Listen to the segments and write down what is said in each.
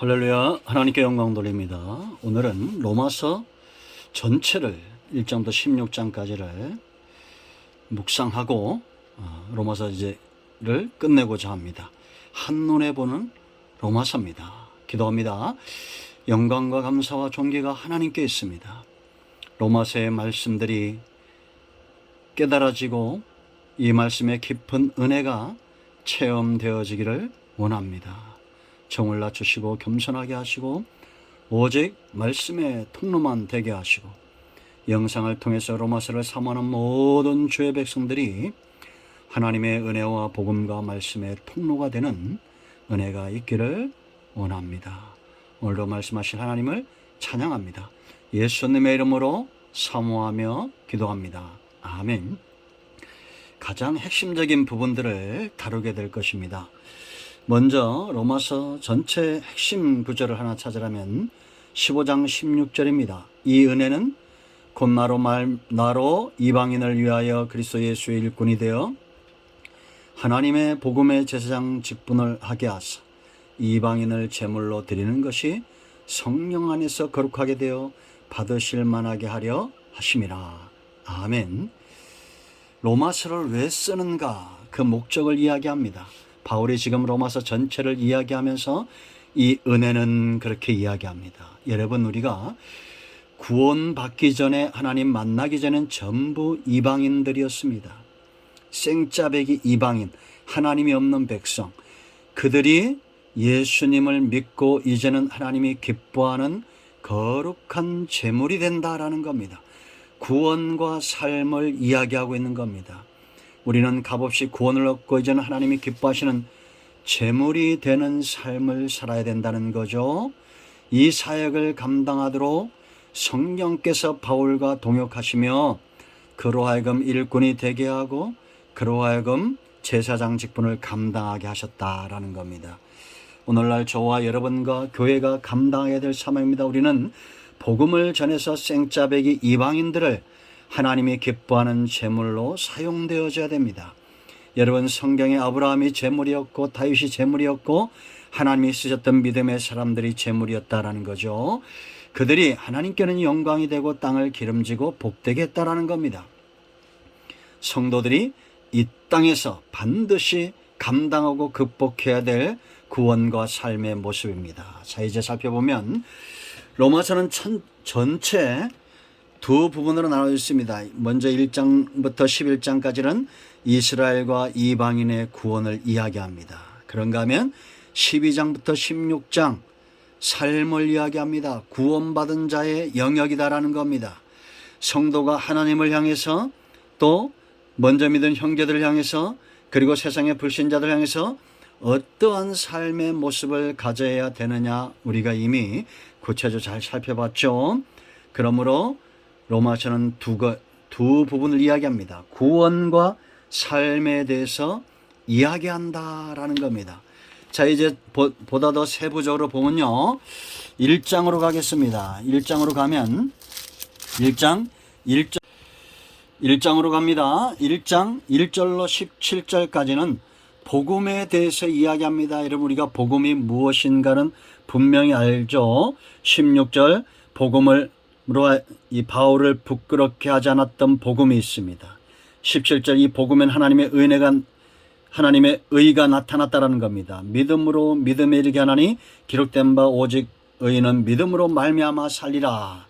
할렐루야, 하나님께 영광 돌립니다. 오늘은 로마서 전체를 1장부터 16장까지를 묵상하고 로마서를 끝내고자 합니다. 한눈에 보는 로마서입니다. 기도합니다. 영광과 감사와 존귀가 하나님께 있습니다. 로마서의 말씀들이 깨달아지고 이 말씀의 깊은 은혜가 체험되어지기를 원합니다. 정을 낮추시고 겸손하게 하시고 오직 말씀의 통로만 되게 하시고 영상을 통해서 로마서를 사모하는 모든 주의 백성들이 하나님의 은혜와 복음과 말씀의 통로가 되는 은혜가 있기를 원합니다. 오늘도 말씀하실 하나님을 찬양합니다. 예수님의 이름으로 사모하며 기도합니다. 아멘. 가장 핵심적인 부분들을 다루게 될 것입니다. 먼저 로마서 전체 핵심 구절을 하나 찾으라면 15장 16절입니다. 이 은혜는 곧 나로 이방인을 위하여 그리스도 예수의 일꾼이 되어 하나님의 복음의 제사장 직분을 하게 하사 이방인을 제물로 드리는 것이 성령 안에서 거룩하게 되어 받으실 만하게 하려 하심이라. 아멘. 로마서를 왜 쓰는가? 그 목적을 이야기합니다. 바울이 지금 로마서 전체를 이야기하면서 이 은혜는 그렇게 이야기합니다. 여러분, 우리가 구원받기 전에 하나님 만나기 전엔 전부 이방인들이었습니다. 생짜배기 이방인, 하나님이 없는 백성. 그들이 예수님을 믿고 이제는 하나님이 기뻐하는 거룩한 제물이 된다라는 겁니다. 구원과 삶을 이야기하고 있는 겁니다. 우리는 값없이 구원을 얻고 이제는 하나님이 기뻐하시는 제물이 되는 삶을 살아야 된다는 거죠. 이 사역을 감당하도록 성령께서 바울과 동역하시며 그로 하여금 일꾼이 되게 하고 그로 하여금 제사장 직분을 감당하게 하셨다라는 겁니다. 오늘날 저와 여러분과 교회가 감당해야 될 사명입니다. 우리는 복음을 전해서 생짜배기 이방인들을 하나님이 기뻐하는 제물로 사용되어져야 됩니다. 여러분, 성경에 아브라함이 제물이었고 다윗이 제물이었고 하나님이 쓰셨던 믿음의 사람들이 제물이었다라는 거죠. 그들이 하나님께는 영광이 되고 땅을 기름지고 복되게 했다라는 겁니다. 성도들이 이 땅에서 반드시 감당하고 극복해야 될 구원과 삶의 모습입니다. 자, 이제 살펴보면 로마서는 전체 두 부분으로 나눠져 있습니다. 먼저 1장부터 11장까지는 이스라엘과 이방인의 구원을 이야기합니다. 그런가 하면 12장부터 16장 삶을 이야기합니다. 구원받은 자의 영역이다라는 겁니다. 성도가 하나님을 향해서 또 먼저 믿은 형제들을 향해서 그리고 세상의 불신자들을 향해서 어떠한 삶의 모습을 가져야 되느냐 우리가 이미 구체적으로 잘 살펴봤죠. 그러므로 로마서는 두 부분을 이야기합니다. 구원과 삶에 대해서 이야기한다라는 겁니다. 자, 이제 보다 더 세부적으로 보면요. 1장으로 가겠습니다. 1장으로 가면 1장으로 갑니다. 1장 1절로 17절까지는 복음에 대해서 이야기합니다. 여러분, 우리가 복음이 무엇인가는 분명히 알죠. 16절 복음으로 이 바울을 부끄럽게 하지 않았던 복음이 있습니다. 17절 이 복음엔 하나님의 의가 나타났다라는 겁니다. 믿음으로 믿음에 이르게 하나니 기록된 바 오직 의인은 믿음으로 말미암아 살리라.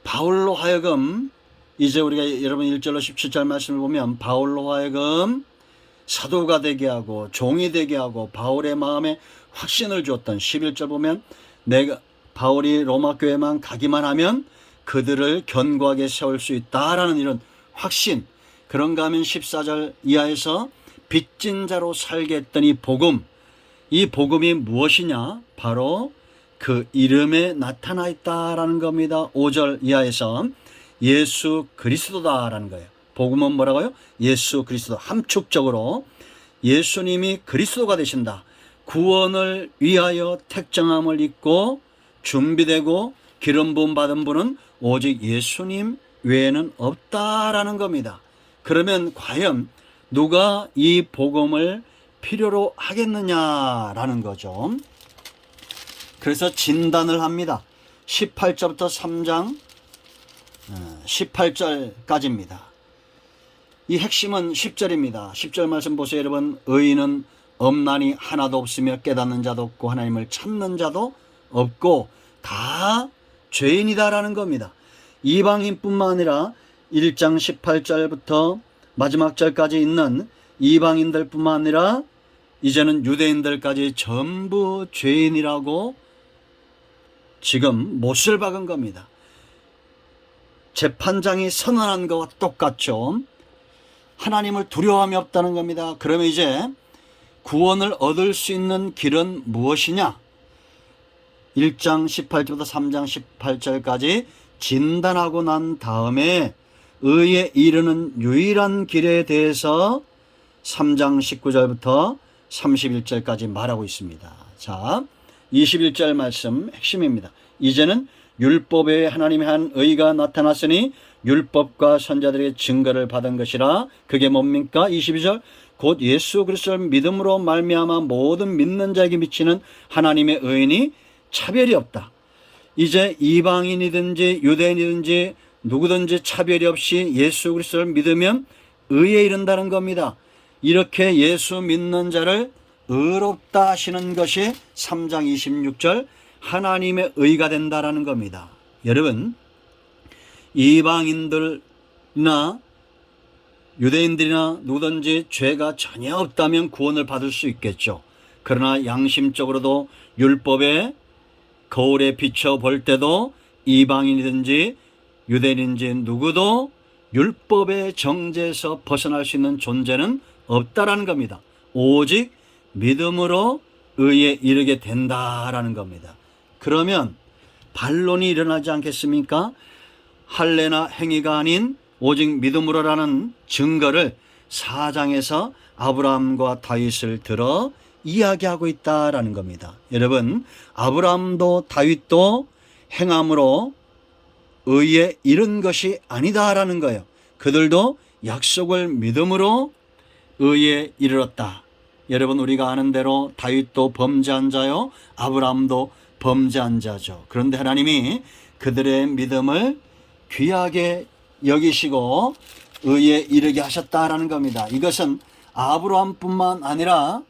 바울로 하여금 이제 우리가 여러분 1절로 17절 말씀을 보면 바울로 하여금 사도가 되게 하고 종이 되게 하고 바울의 마음에 확신을 주었던 11절 보면 바울이 로마 교회만 가기만 하면 그들을 견고하게 세울 수 있다라는 이런 확신. 그런가 하면 14절 이하에서 빚진 자로 살게 했던 이 복음. 이 복음이 무엇이냐? 바로 그 이름에 나타나 있다라는 겁니다. 5절 이하에서 예수 그리스도다라는 거예요. 복음은 뭐라고요? 예수 그리스도. 함축적으로 예수님이 그리스도가 되신다. 구원을 위하여 택정함을 입고 준비되고 기름 부음 받은 분은 오직 예수님 외에는 없다라는 겁니다. 그러면 과연 누가 이 복음을 필요로 하겠느냐라는 거죠. 그래서 진단을 합니다. 18절부터 3장 18절까지입니다. 이 핵심은 10절입니다. 10절 말씀 보세요, 여러분. 의인은 없나니 하나도 없으며 깨닫는 자도 없고 하나님을 찾는 자도 없고 다 죄인이다라는 겁니다. 이방인뿐만 아니라 1장 18절부터 마지막 절까지 있는 이방인들뿐만 아니라 이제는 유대인들까지 전부 죄인이라고 지금 못을 박은 겁니다. 재판장이 선언한 것과 똑같죠. 하나님을 두려워함이 없다는 겁니다. 그러면 이제 구원을 얻을 수 있는 길은 무엇이냐? 1장 18절부터 3장 18절까지 진단하고 난 다음에 의에 이르는 유일한 길에 대해서 3장 19절부터 31절까지 말하고 있습니다. 자, 21절 말씀 핵심입니다. 이제는 율법에 하나님의 한 의가 나타났으니 율법과 선자들의 증거를 받은 것이라. 그게 뭡니까? 22절 곧 예수 그리스도를 믿음으로 말미암아 모든 믿는 자에게 미치는 하나님의 의인이 차별이 없다. 이제 이방인이든지 유대인이든지 누구든지 차별이 없이 예수 그리스도를 믿으면 의에 이른다는 겁니다. 이렇게 예수 믿는 자를 의롭다 하시는 것이 3장 26절 하나님의 의가 된다라는 겁니다. 여러분, 이방인들이나 유대인들이나 누구든지 죄가 전혀 없다면 구원을 받을 수 있겠죠. 그러나 양심적으로도 율법에 거울에 비춰 볼 때도 이방인이든지 유대인인지 누구도 율법의 정죄에서 벗어날 수 있는 존재는 없다라는 겁니다. 오직 믿음으로 의에 이르게 된다라는 겁니다. 그러면 반론이 일어나지 않겠습니까? 할례나 행위가 아닌 오직 믿음으로라는 증거를 4장에서 아브라함과 다윗을 들어 이야기하고 있다라는 겁니다. 여러분, 아브라함도 다윗도 행함으로 의에 이른 것이 아니다라는 거예요. 그들도 약속을 믿음으로 의에 이르렀다. 여러분, 우리가 아는 대로 다윗도 범죄한 자요, 아브라함도 범죄한 자죠. 그런데 하나님이 그들의 믿음을 귀하게 여기시고 의에 이르게 하셨다라는 겁니다. 이것은 아브라함뿐만 아니라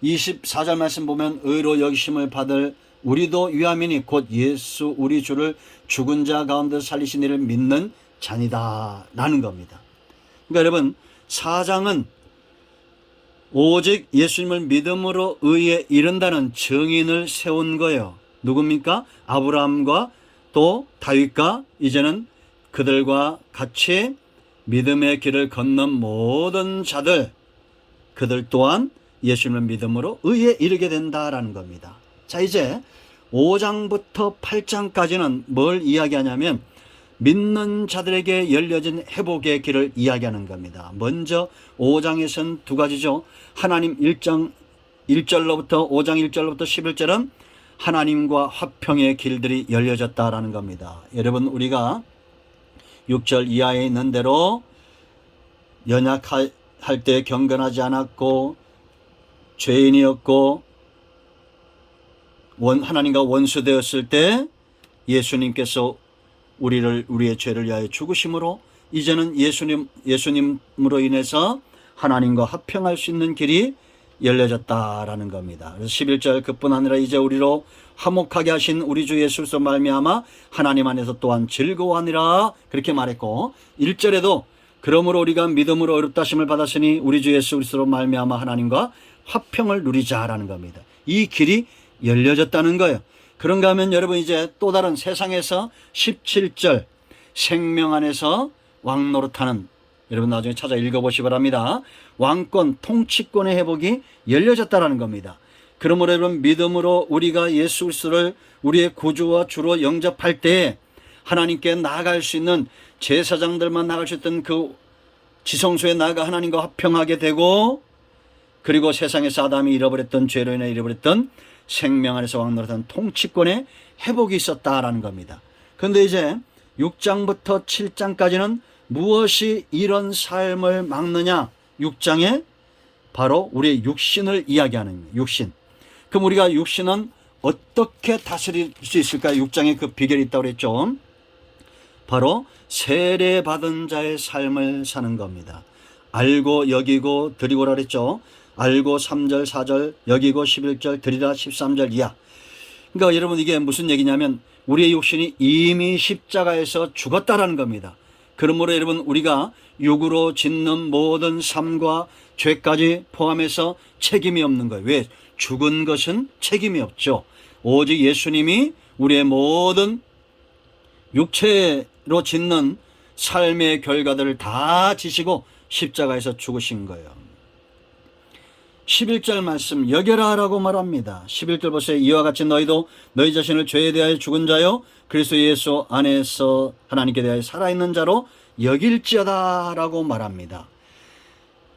24절 말씀 보면 의로 여기심을 받을 우리도 위함이니 곧 예수 우리 주를 죽은 자 가운데 살리신 이를 믿는 자니다 라는 겁니다. 그러니까 여러분, 4장은 오직 예수님을 믿음으로 의에 이른다는 증인을 세운 거예요. 누굽니까? 아브라함과 또 다윗과 이제는 그들과 같이 믿음의 길을 걷는 모든 자들, 그들 또한 예수님을 믿음으로 의에 이르게 된다라는 겁니다. 자, 이제 5장부터 8장까지는 뭘 이야기하냐면 믿는 자들에게 열려진 회복의 길을 이야기하는 겁니다. 먼저 5장에서는 두 가지죠. 하나님 1장 1절로부터 5장 1절로부터 11절은 하나님과 화평의 길들이 열려졌다라는 겁니다. 여러분, 우리가 6절 이하에 있는 대로 연약할 때 경건하지 않았고 죄인이었고 하나님과 원수되었을 때 예수님께서 우리의 죄를 위하여 죽으심으로 이제는 예수님으로 인해서 하나님과 화평할 수 있는 길이 열려졌다라는 겁니다. 그래서 11절 그뿐 아니라 이제 우리로 화목하게 하신 우리 주 예수 그리스도 말미암아 하나님 안에서 또한 즐거워하니라 그렇게 말했고, 1절에도 그러므로 우리가 믿음으로 의롭다 하심을 받았으니 우리 주 예수 그리스도로 말미암아 하나님과 화평을 누리자라는 겁니다. 이 길이 열려졌다는 거예요. 그런가 하면 여러분, 이제 또 다른 세상에서 17절 생명 안에서 왕노릇하는, 여러분 나중에 찾아 읽어보시기 바랍니다. 왕권, 통치권의 회복이 열려졌다는 겁니다. 그러므로 여러분, 믿음으로 우리가 예수 그리스도를 우리의 구주와 주로 영접할 때 하나님께 나아갈 수 있는 제사장들만 나아갈 수 있던 그 지성소에 나아가 하나님과 화평하게 되고, 그리고 세상에서 아담이 잃어버렸던 죄로 인해 잃어버렸던 생명 안에서 왕노릇하는 통치권의 회복이 있었다라는 겁니다. 그런데 이제 6장부터 7장까지는 무엇이 이런 삶을 막느냐? 6장에 바로 우리의 육신을 이야기하는 육신. 그럼 우리가 육신은 어떻게 다스릴 수 있을까요? 6장에 그 비결이 있다고 그랬죠. 바로 세례받은 자의 삶을 사는 겁니다. 알고 여기고 드리고라 그랬죠. 알고 3절 4절 여기고 11절 드리라 13절 이하. 그러니까 여러분 이게 무슨 얘기냐면 우리의 육신이 이미 십자가에서 죽었다라는 겁니다. 그러므로 여러분 우리가 육으로 짓는 모든 삶과 죄까지 포함해서 책임이 없는 거예요. 왜? 죽은 것은 책임이 없죠. 오직 예수님이 우리의 모든 육체로 짓는 삶의 결과들을 다 지시고 십자가에서 죽으신 거예요. 11절 말씀 여겨라 라고 말합니다. 11절 보세요. 이와 같이 너희도 너희 자신을 죄에 대하여 죽은 자요 그리스도 예수 안에서 하나님께 대하여 살아있는 자로 여길지어다 라고 말합니다.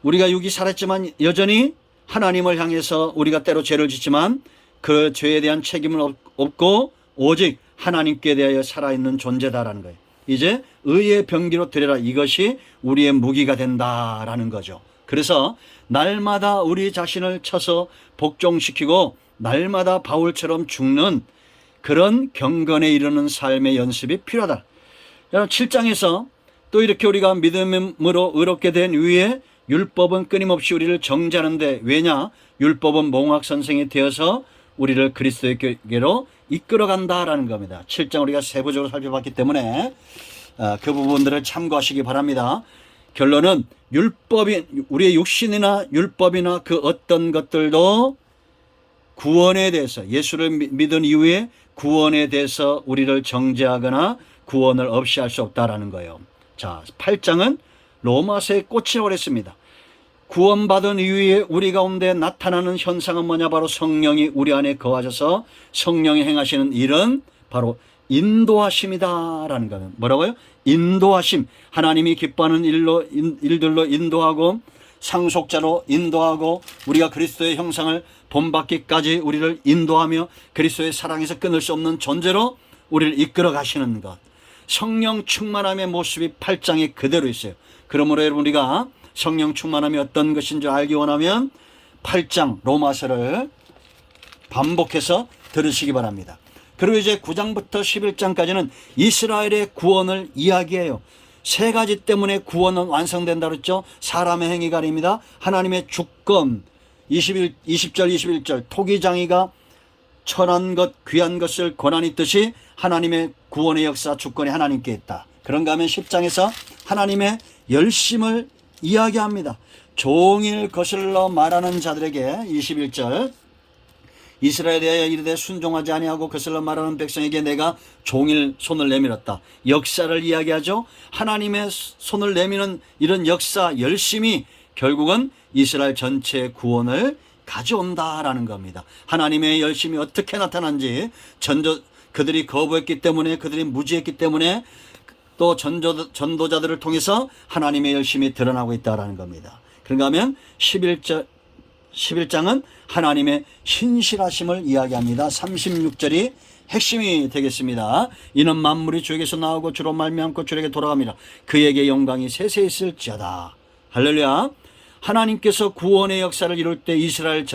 우리가 육이 살았지만 여전히 하나님을 향해서 우리가 때로 죄를 짓지만 그 죄에 대한 책임은 없고 오직 하나님께 대하여 살아있는 존재다라는 거예요. 이제 의의 병기로 드려라. 이것이 우리의 무기가 된다라는 거죠. 그래서 날마다 우리 자신을 쳐서 복종시키고 날마다 바울처럼 죽는 그런 경건에 이르는 삶의 연습이 필요하다. 7장에서 또 이렇게 우리가 믿음으로 의롭게 된 후에 율법은 끊임없이 우리를 정죄하는데 왜냐? 율법은 몽학 선생이 되어서 우리를 그리스도께로 이끌어간다라는 겁니다. 7장 우리가 세부적으로 살펴봤기 때문에 그 부분들을 참고하시기 바랍니다. 결론은 율법이 우리의 육신이나 율법이나 그 어떤 것들도 구원에 대해서 예수를 믿은 이후에 구원에 대해서 우리를 정죄하거나 구원을 없이 할 수 없다라는 거예요. 자, 8장은 로마서의 꽃이라고 했습니다. 구원받은 이후에 우리 가운데 나타나는 현상은 뭐냐? 바로 성령이 우리 안에 거하셔서 성령이 행하시는 일은 바로 인도하심이다라는 거예요. 뭐라고요? 인도하심. 하나님이 기뻐하는 일들로 인도하고 상속자로 인도하고 우리가 그리스도의 형상을 본받기까지 우리를 인도하며 그리스도의 사랑에서 끊을 수 없는 존재로 우리를 이끌어 가시는 것. 성령 충만함의 모습이 8장에 그대로 있어요. 그러므로 여러분 우리가 성령 충만함이 어떤 것인지 알기 원하면 8장 로마서를 반복해서 들으시기 바랍니다. 그리고 이제 9장부터 11장까지는 이스라엘의 구원을 이야기해요. 세 가지 때문에 구원은 완성된다 그랬죠. 사람의 행위가 아닙니다. 하나님의 주권 20절 21절 토기장이가 천한 것 귀한 것을 고난이 뜻이 하나님의 구원의 역사 주권이 하나님께 있다. 그런가 하면 10장에서 하나님의 열심을 이야기합니다. 종일 거슬러 말하는 자들에게 21절 이스라엘에 대하여 이르되 순종하지 아니하고 거슬러 말하는 백성에게 내가 종일 손을 내밀었다. 역사를 이야기하죠. 하나님의 손을 내미는 이런 역사 열심이 결국은 이스라엘 전체의 구원을 가져온다라는 겁니다. 하나님의 열심이 어떻게 나타난지 그들이 거부했기 때문에 그들이 무지했기 때문에 또 전도자들을 통해서 하나님의 열심이 드러나고 있다는 겁니다. 그런가 하면 11장은 하나님의 신실하심을 이야기합니다. 36절이 핵심이 되겠습니다. 이는 만물이 주에게서 나오고 주로 말미암고 주에게 돌아갑니다. 그에게 영광이 세세 있을지어다. 할렐루야. 하나님께서 구원의 역사를 이룰 때 이스라엘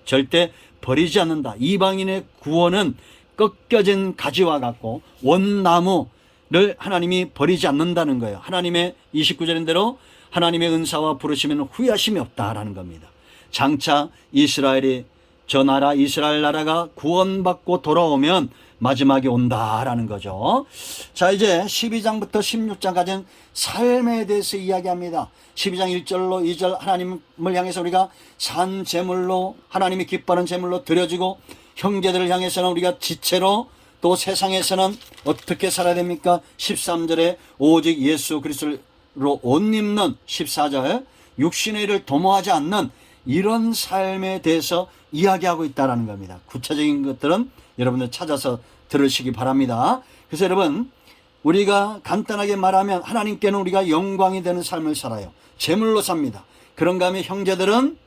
절대 버리지 않는다. 이방인의 구원은 꺾여진 가지와 같고 원나무를 하나님이 버리지 않는다는 거예요. 하나님의 29절인 대로 하나님의 은사와 부르시면 후회하심이 없다라는 겁니다. 장차 이스라엘이 저 나라 이스라엘 나라가 구원받고 돌아오면 마지막이 온다라는 거죠. 자, 이제 12장부터 16장까지는 삶에 대해서 이야기합니다. 12장 1절로 2절 하나님을 향해서 우리가 산 제물로 하나님이 기뻐하는 제물로 드려지고 형제들을 향해서는 우리가 지체로 또 세상에서는 어떻게 살아야 됩니까? 13절에 오직 예수 그리스도로 옷 입는 14절 육신의 일을 도모하지 않는 이런 삶에 대해서 이야기하고 있다는 겁니다. 구체적인 것들은 여러분들 찾아서 들으시기 바랍니다. 그래서 여러분 우리가 간단하게 말하면 하나님께는 우리가 영광이 되는 삶을 살아요. 제물로 삽니다. 그런가 하면 형제들은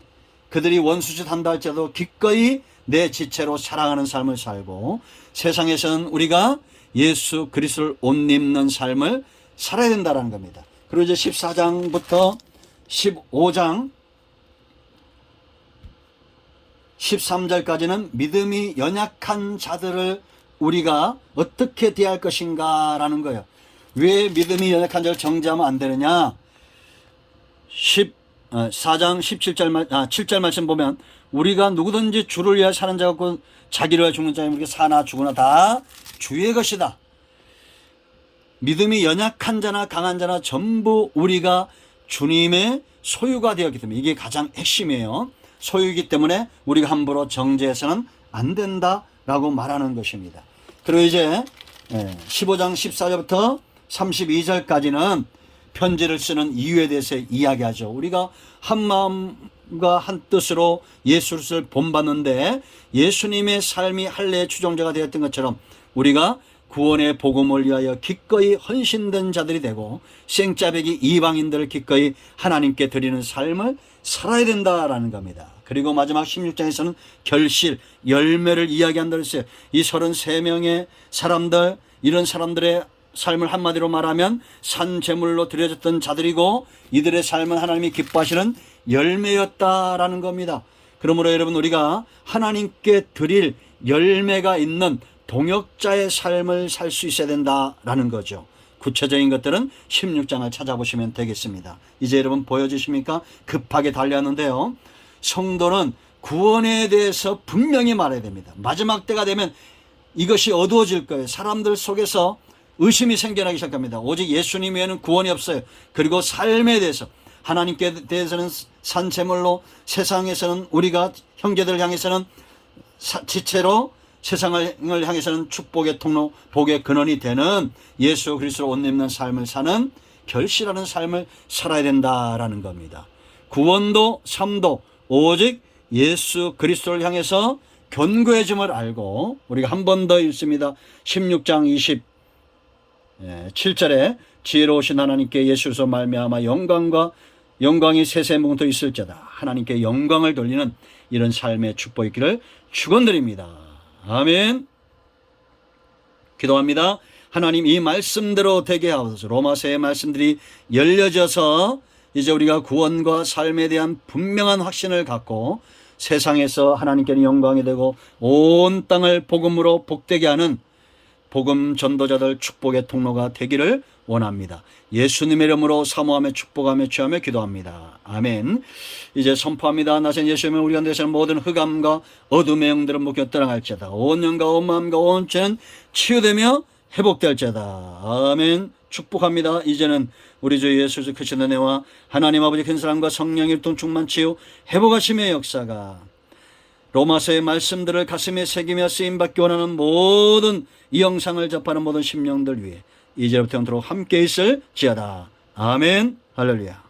그들이 원수짓 한다 할지라도 기꺼이 내 지체로 사랑하는 삶을 살고 세상에서는 우리가 예수 그리스도를 옷 입는 삶을 살아야 된다는 겁니다. 그리고 이제 14장부터 15장 13절까지는 믿음이 연약한 자들을 우리가 어떻게 대할 것인가 라는 거예요. 왜 믿음이 연약한 자를 정죄하면 안 되느냐. 4장 7절 말씀 보면 우리가 누구든지 주를 위하여 사는 자 같고 자기를 위하여 죽는 자는 우리가 사나 죽으나 다 주의 것이다. 믿음이 연약한 자나 강한 자나 전부 우리가 주님의 소유가 되었기 때문에 이게 가장 핵심이에요. 소유이기 때문에 우리가 함부로 정죄해서는 안 된다라고 말하는 것입니다. 그리고 이제 15장 14절부터 32절까지는 편지를 쓰는 이유에 대해서 이야기하죠. 우리가 한 마음과 한 뜻으로 예수를 본받는데 예수님의 삶이 할례의 추종자가 되었던 것처럼 우리가 구원의 복음을 위하여 기꺼이 헌신된 자들이 되고 생짜배기 이방인들을 기꺼이 하나님께 드리는 삶을 살아야 된다라는 겁니다. 그리고 마지막 16장에서는 결실, 열매를 이야기한다고 했어요. 이 33명의 사람들, 이런 사람들의 삶을 한마디로 말하면 산제물로 드려졌던 자들이고 이들의 삶은 하나님이 기뻐하시는 열매였다라는 겁니다. 그러므로 여러분 우리가 하나님께 드릴 열매가 있는 동역자의 삶을 살 수 있어야 된다라는 거죠. 구체적인 것들은 16장을 찾아보시면 되겠습니다. 이제 여러분 보여주십니까? 급하게 달려왔는데요. 성도는 구원에 대해서 분명히 말해야 됩니다. 마지막 때가 되면 이것이 어두워질 거예요. 사람들 속에서 의심이 생겨나기 시작합니다. 오직 예수님 외에는 구원이 없어요. 그리고 삶에 대해서 하나님께 대해서는 산채물로, 세상에서는 우리가 형제들을 향해서는 지체로, 세상을 향해서는 축복의 통로, 복의 근원이 되는 예수 그리스도로 옷 입는 삶을 사는 결실하는 삶을 살아야 된다라는 겁니다. 구원도 삶도 오직 예수 그리스도를 향해서 견고해짐을 알고 우리가 한 번 더 읽습니다. 16장 27절에 지혜로우신 하나님께 예수로 말미암아 영광이 세세무궁토 있을지어다. 하나님께 영광을 돌리는 이런 삶의 축복이 있기를 축원드립니다. 아멘. 기도합니다. 하나님 이 말씀대로 되게 하옵소서. 로마서의 말씀들이 열려져서 이제 우리가 구원과 삶에 대한 분명한 확신을 갖고 세상에서 하나님께는 영광이 되고 온 땅을 복음으로 복되게 하는 복음 전도자들 축복의 통로가 되기를 원합니다. 예수님의 이름으로 사모하며 축복하며 취하며 기도합니다. 아멘. 이제 선포합니다. 나신 예수님은 우리 가운데서는 모든 흑암과 어둠의 영들은 묶여 떠나갈지어다. 온 영과 온 마음과 온 죄는 치유되며 회복될지어다. 아멘. 축복합니다. 이제는 우리 주 예수 그리스도의 은혜와 하나님 아버지 큰 사랑과 성령의 통 충만 치유 회복하심의 역사가 로마서의 말씀들을 가슴에 새기며 쓰임받기 원하는 모든 이 영상을 접하는 모든 심령들 위해 이제부터 영원토록 함께 있을지어다. 아멘. 할렐루야.